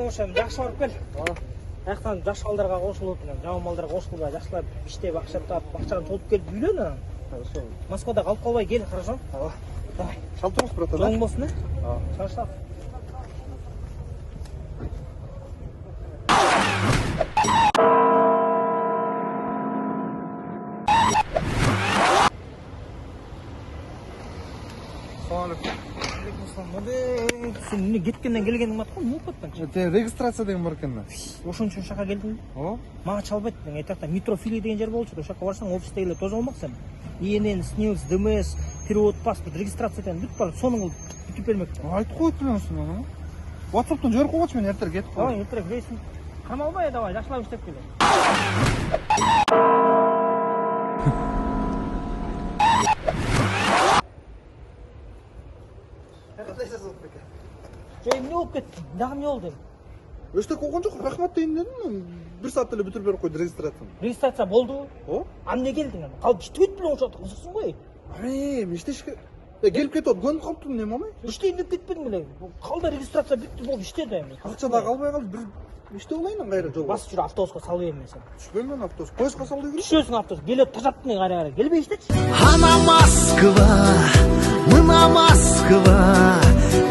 ошем жакшы барып кел. Аяктан жаш балдарга кошулуп, жаман балдарга кошулбай, жакшылап иштеп, акча таап, акчаны толуп келип үйлөн. Хорошо. Москвада калып калбай кел, хорошо? Давай. Шалтырыңыз, братан. Жолуң болсун, Шашлав. Сен эмне кеткенден келгениң бат го, эмне болуп кеттиң? Регистрация деген бар экен да. Ошон үчүн шака келдиң. О, Мага чалбайт. Айтакта метрофилия деген жер болчу. Ошакка барсаң, офистегилер тосо алмак сен. ИНН, СНИЛС, ДМС, перевод, паспорт, регистрациядан бүт бар. Сонун бүтүп бермек. айтып коюп турсуң аны. WhatsApp'тан жиберип койгочу, мен эртең кетип Давай, калам. эртерээк рейсин. Камалбай, давай, жакшылап иштеп кел. Эмне болуп кетти? Дагы эмне болду? Эчтеке болгон жок, рахмат дейин дедим. 1 саат эле бүтүрүп берип койду регистрацияны. Регистрация болду. О? А эмне келдиң аны? Калып иштебейт белең ошол жакта, кызыксың го. Эми иштешке. Келип кетип атып, көнүп калыптым, эмне болмай? Иштейин деп кетпедиң белең. Калды регистрация бүттү, болду, иштеди эми. Акча да калбай калды, бир иште болайын кайра жолго. Басып жүр, автобуска салып берме сен. Түшпөйм мен автобус. Поездга салып ийгиле. Түшөсүң автобус, келип тажаттың кайра-кайра. Келбей иштечи. Ана Москва, мына Москва,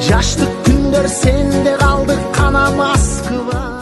жаштык күндөр сенде калды, ана Москва.